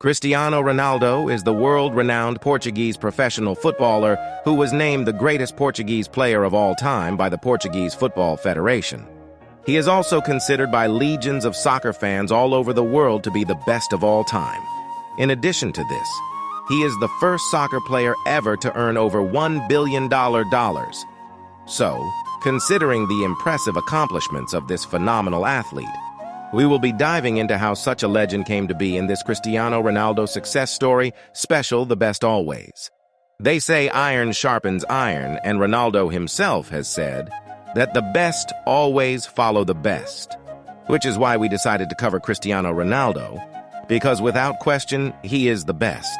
Cristiano Ronaldo is the world-renowned Portuguese professional footballer who was named the greatest Portuguese player of all time by the Portuguese Football Federation. He is also considered by legions of soccer fans all over the world to be the best of all time. In addition to this, he is the first soccer player ever to earn over $1 billion. So, considering the impressive accomplishments of this phenomenal athlete, we will be diving into how such a legend came to be in this Cristiano Ronaldo success story, special The Best Always. They say iron sharpens iron, and Ronaldo himself has said that the best always follow the best, which is why we decided to cover Cristiano Ronaldo, because without question, he is the best.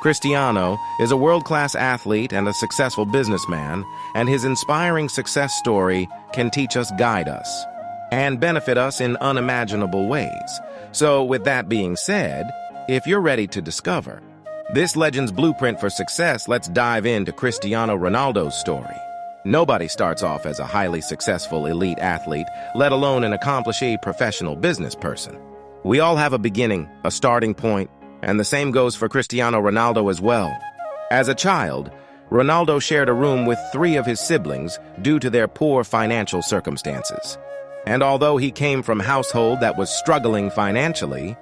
Cristiano is a world-class athlete and a successful businessman, and his inspiring success story can teach us, guide us, and benefit us in unimaginable ways. So, with that being said, if you're ready to discover this legend's blueprint for success, let's dive into Cristiano Ronaldo's story. Nobody starts off as a highly successful elite athlete, let alone an accomplished professional business person. We all have a beginning, a starting point, and the same goes for Cristiano Ronaldo as well. As a child, Ronaldo shared a room with 3 of his siblings due to their poor financial circumstances. And although he came from a household that was struggling financially,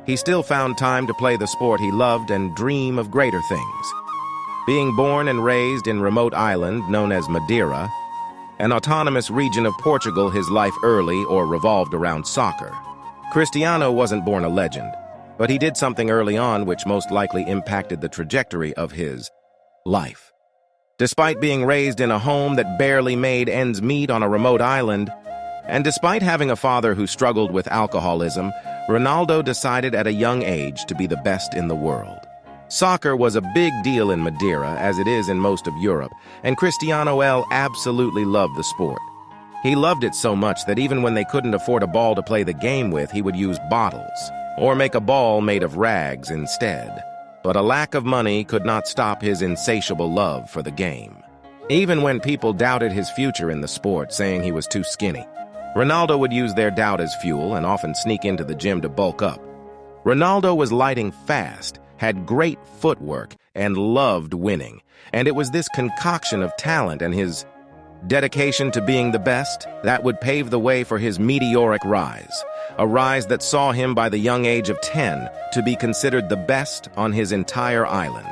he still found time to play the sport he loved and dream of greater things. Being born and raised in a remote island known as Madeira, an autonomous region of Portugal, his life early or revolved around soccer. Cristiano wasn't born a legend, but he did something early on which most likely impacted the trajectory of his life. Despite being raised in a home that barely made ends meet on a remote island, and despite having a father who struggled with alcoholism, Ronaldo decided at a young age to be the best in the world. Soccer was a big deal in Madeira, as it is in most of Europe, and Cristiano absolutely loved the sport. He loved it so much that even when they couldn't afford a ball to play the game with, he would use bottles, or make a ball made of rags instead. But a lack of money could not stop his insatiable love for the game. Even when people doubted his future in the sport, saying he was too skinny, Ronaldo would use their doubt as fuel and often sneak into the gym to bulk up. Ronaldo was lighting fast, had great footwork, and loved winning. And it was this concoction of talent and his dedication to being the best that would pave the way for his meteoric rise. A rise that saw him by the young age of 10 to be considered the best on his entire island.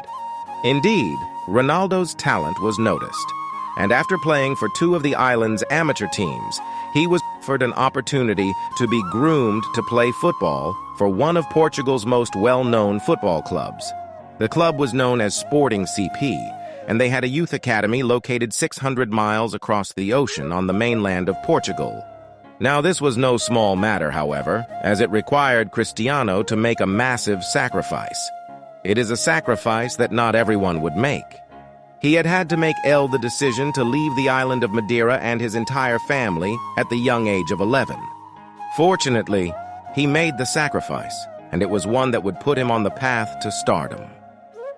Indeed, Ronaldo's talent was noticed, and after playing for 2 of the island's amateur teams, he was offered an opportunity to be groomed to play football for one of Portugal's most well-known football clubs. The club was known as Sporting CP, and they had a youth academy located 600 miles across the ocean on the mainland of Portugal. Now, this was no small matter, however, as it required Cristiano to make a massive sacrifice. It is a sacrifice that not everyone would make. He had to make the decision to leave the island of Madeira and his entire family at the young age of 11. Fortunately, he made the sacrifice, and it was one that would put him on the path to stardom.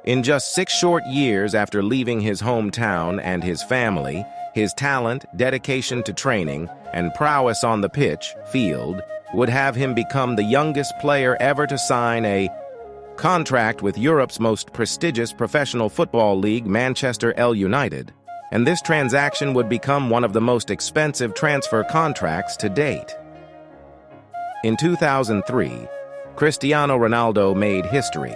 In just 6 short years after leaving his hometown and his family, his talent, dedication to training, and prowess on the field would have him become the youngest player ever to sign a contract with Europe's most prestigious professional football league, Manchester United, and this transaction would become one of the most expensive transfer contracts to date. In 2003, Cristiano Ronaldo made history